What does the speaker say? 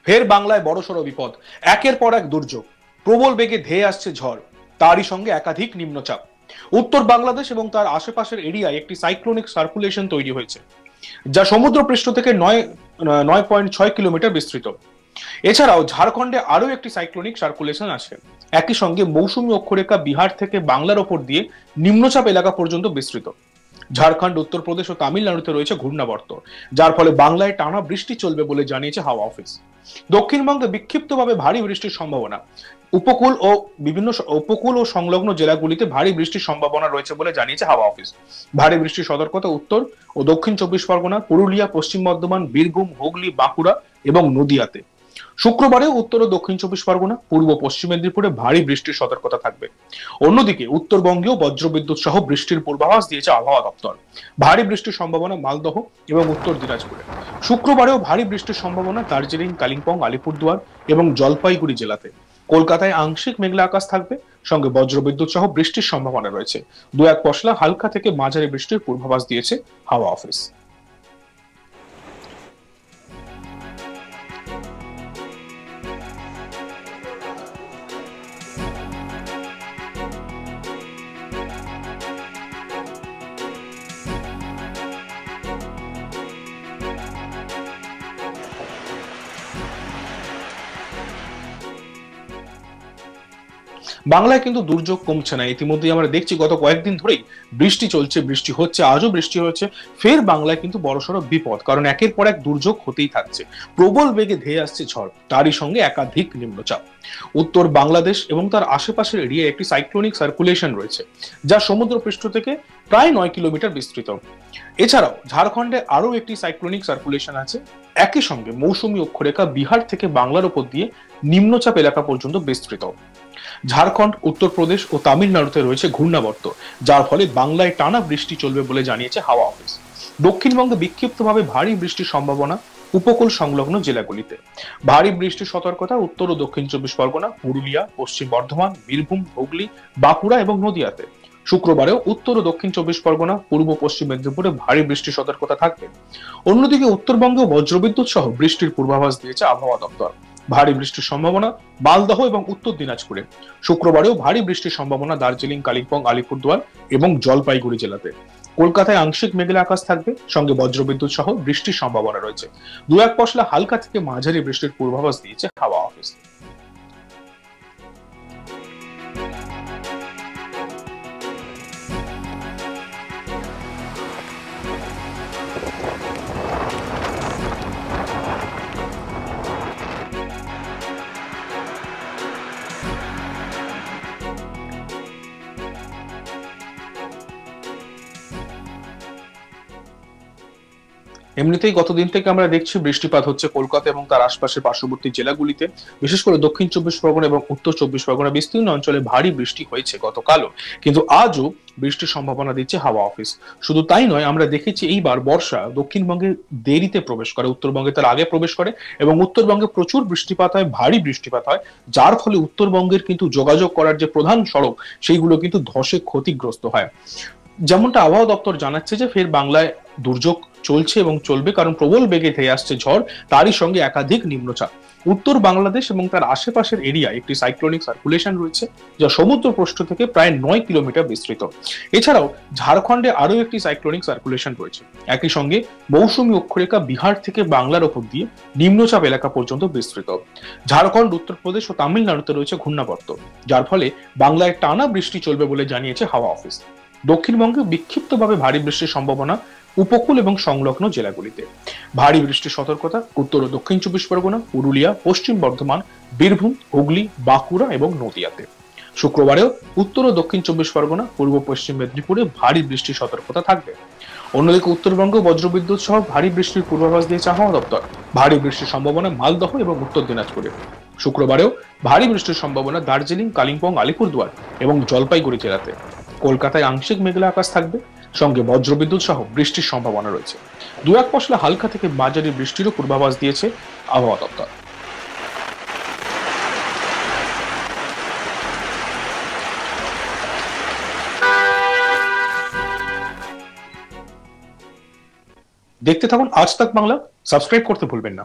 ফের বাংলায় বড়সড় বিপদ, একের পর এক দুর্যোগ, প্রবল বেগে ধেয়ে আসছে ঝড়, তারই সঙ্গে একাধিক নিম্নচাপ। উত্তর বাংলাদেশ এবং তার আশেপাশের এরিয়ায় একটি সাইক্লোনিক সার্কুলেশন তৈরি হয়েছে, যা সমুদ্রপৃষ্ঠ থেকে 9.6 কিলোমিটার বিস্তৃত। এছাড়াও ঝাড়খণ্ডে আরো একটি সাইক্লোনিক সার্কুলেশন আছে। একই সঙ্গে মৌসুমী অক্ষরেখা বিহার থেকে বাংলার ওপর দিয়ে নিম্নচাপ এলাকা পর্যন্ত বিস্তৃত। ঝাড়খণ্ড, উত্তরপ্রদেশ ও তামিলনাড়ুতে রয়েছে ঘূর্ণাবর্ত, যার ফলে বাংলায় টানা বৃষ্টি চলবে বলে জানিয়েছে হাওয়া অফিস। দক্ষিণবঙ্গে বিক্ষিপ্তভাবে ভারী বৃষ্টির সম্ভাবনা। উপকূল ও সংলগ্ন জেলাগুলিতে ভারী বৃষ্টির সম্ভাবনা রয়েছে বলে জানিয়েছে হাওয়া অফিস। ভারী বৃষ্টির সতর্কতা উত্তর ও দক্ষিণ চব্বিশ পরগনা, পুরুলিয়া, পশ্চিম বর্ধমান, বীরভূম, হুগলি, বাঁকুড়া এবং নদিয়াতে। শুক্রবারেও উত্তর ও দক্ষিণ চব্বিশ পরগনা, পূর্ব পশ্চিম মেদিনীপুরে ভারী বৃষ্টির সতর্কতা থাকবে। অন্যদিকে উত্তরবঙ্গেও বজ্রবিদ্যুৎ সহ বৃষ্টির পূর্বাভাস দিয়েছে আবহাওয়া দপ্তর। ভারী বৃষ্টির সম্ভাবনা মালদহ এবং উত্তর দিনাজপুরে। শুক্রবারেও ভারী বৃষ্টির সম্ভাবনা দার্জিলিং, কালিম্পং, আলিপুরদুয়ার এবং জলপাইগুড়ি জেলাতে। কলকাতায় আংশিক মেঘলা আকাশ থাকবে, সঙ্গে বজ্রবিদ্যুৎ সহ বৃষ্টির সম্ভাবনা রয়েছে। দু এক পশলা হালকা থেকে মাঝারি বৃষ্টির পূর্বাভাস দিয়েছে হাওয়া অফিস। বাংলায় কিন্তু দুর্যোগ কমছে না। ইতিমধ্যেই আমরা দেখছি গত কয়েকদিন ধরেই বৃষ্টি চলছে, বৃষ্টি হচ্ছে, আজও বৃষ্টি হচ্ছে। ফের বাংলায় কিন্তু বড়সড় বিপদ, কারণ একের পর এক দুর্যোগ হতেই থাকছে। প্রবল বেগে ধেয়ে আসছে ঝড়, তারই সঙ্গে একাধিক নিম্নচাপ। উত্তর বাংলাদেশ এবং তার আশেপাশের এরিয়ায় একটি সাইক্লোনিক সার্কুলেশন রয়েছে, যা সমুদ্রপৃষ্ঠ থেকে প্রায় 9 কিলোমিটার বিস্তৃত। এছাড়াও ঝাড়খণ্ডে আরো একটি সাইক্লোনিক সার্কুলেশন আছে। একই সঙ্গে মৌসুমী অক্ষরেখা বিহার থেকে বাংলার উপর দিয়ে নিম্নচাপ এলাকা পর্যন্ত বিস্তৃত। ঝাড়খণ্ড, উত্তরপ্রদেশ ও তামিলনাড়ুতে রয়েছে ঘূর্ণাবর্ত, যার ফলে বাংলায় টানা বৃষ্টি চলবে বলে জানিয়েছে হাওয়া অফিস। দক্ষিণবঙ্গে বিক্ষিপ্তভাবে ভারী বৃষ্টির সম্ভাবনা উপকূল সংলগ্ন জেলাগুলিতে। ভারী বৃষ্টির সতর্কতা উত্তর ও দক্ষিণ চব্বিশ পরগনা, পুরুলিয়া, পশ্চিম বর্ধমান, বীরভূম, হুগলি, বাঁকুড়া এবং নদিয়াতে। শুক্রবারেও উত্তর ও দক্ষিণ চব্বিশ পরগনা, পূর্ব পশ্চিম মেদিনীপুরে ভারী বৃষ্টির সতর্কতা থাকবে। অন্যদিকে উত্তরবঙ্গেও বজ্রবিদ্যুৎ সহ বৃষ্টির পূর্বাভাস দিয়েছে আবহাওয়া দপ্তর। ভারী বৃষ্টির সম্ভাবনা মালদহ এবং উত্তর দিনাজপুরে। শুক্রবারেও ভারী বৃষ্টির সম্ভাবনা দার্জিলিং, কালিম্পং, আলিপুরদুয়ার এবং জলপাইগুড়ি জেলাতে। কলকাতায় আংশিক মেঘলা আকাশ থাকবে, সঙ্গে বজ্রবিদ্যুৎ সহ বৃষ্টির সম্ভাবনা রয়েছে। দু এক পশলা হালকা থেকে মাঝারি বৃষ্টির পূর্বাভাস দিয়েছে হাওয়া অফিস। এমনিতেই গতদিন থেকে আমরা দেখছি বৃষ্টিপাত হচ্ছে কলকাতা এবং তার আশপাশের পার্শ্ববর্তী জেলাগুলিতে। বিশেষ করে দক্ষিণ চব্বিশ পরগনা এবং উত্তর চব্বিশ পরগনা বিস্তীর্ণ অঞ্চলে ভারী বৃষ্টি হয়েছে গতকালও, কিন্তু আজও বৃষ্টির সম্ভাবনা দিচ্ছে হাওয়া অফিস। শুধু তাই নয়, আমরা দেখেছি এইবার বর্ষা দক্ষিণবঙ্গে দেরিতে প্রবেশ করে, উত্তরবঙ্গে তার আগে প্রবেশ করে এবং উত্তরবঙ্গে প্রচুর বৃষ্টিপাত হয়, ভারী বৃষ্টিপাত হয়, যার ফলে উত্তরবঙ্গের কিন্তু যোগাযোগ করার যে প্রধান সড়ক সেইগুলো কিন্তু ধসে ক্ষতিগ্রস্ত হয়। যেমনটা আবহাওয়া দপ্তর জানাচ্ছে যে ফের বাংলায় দুর্যোগ চলছে এবং চলবে, কারণ প্রবল বেগে ধেয়ে আসছে ঝড়, তারই সঙ্গে একাধিক নিম্নচাপ। উত্তর বাংলাদেশ এবং তার আশেপাশের এরিয়ায় একটি সাইক্লোনিক সার্কুলেশন রয়েছে, যা সমুদ্রপৃষ্ঠ থেকে প্রায় 9 কিলোমিটার বিস্তৃত। এছাড়াও ঝাড়খণ্ডে আরো একটি সাইক্লোনিক সার্কুলেশন রয়েছে। একই সঙ্গে মৌসুমী অক্ষরেখা বিহার থেকে বাংলার ওপর দিয়ে নিম্নচাপ এলাকা পর্যন্ত বিস্তৃত। ঝাড়খণ্ড, উত্তরপ্রদেশ ও তামিলনাড়ুতে রয়েছে ঘূর্ণাবর্ত, যার ফলে বাংলায় টানা বৃষ্টি চলবে বলে জানিয়েছে হাওয়া অফিস। দক্ষিণবঙ্গে বিক্ষিপ্তভাবে ভারী বৃষ্টির সম্ভাবনা উপকূল এবং সংলগ্ন জেলাগুলিতে। ভারী বৃষ্টির সতর্কতা উত্তর ও দক্ষিণ চব্বিশ পরগনা, পুরুলিয়া, পশ্চিম বর্ধমান, বীরভূম, হুগলি, বাঁকুড়া এবং নদিয়াতে। শুক্রবারেও উত্তর ও দক্ষিণ চব্বিশ পরগনা, পূর্ব পশ্চিম মেদিনীপুরে ভারী বৃষ্টির সতর্কতা থাকবে। অন্যদিকে উত্তরবঙ্গে বজ্রবিদ্যুৎ সহ ভারী বৃষ্টির পূর্বাভাস দিয়েছে আবহাওয়া দপ্তর। ভারী বৃষ্টির সম্ভাবনা মালদহ এবং উত্তর দিনাজপুরে। শুক্রবারেও ভারী বৃষ্টির সম্ভাবনা দার্জিলিং, কালিম্পং, আলিপুরদুয়ার এবং জলপাইগুড়ি জেলাতে। কলকাতায় আংশিক মেঘলা আকাশ থাকবে, সঙ্গে বজ্রবিদ্যুৎ সহ বৃষ্টির সম্ভাবনা রয়েছে। দু এক পশলা হালকা থেকে মাঝারি বৃষ্টিরও পূর্বাভাস দিয়েছে আবহাওয়া দপ্তর। দেখতে থাকুন আজ তাক বাংলা, সাবস্ক্রাইব করতে ভুলবেন না।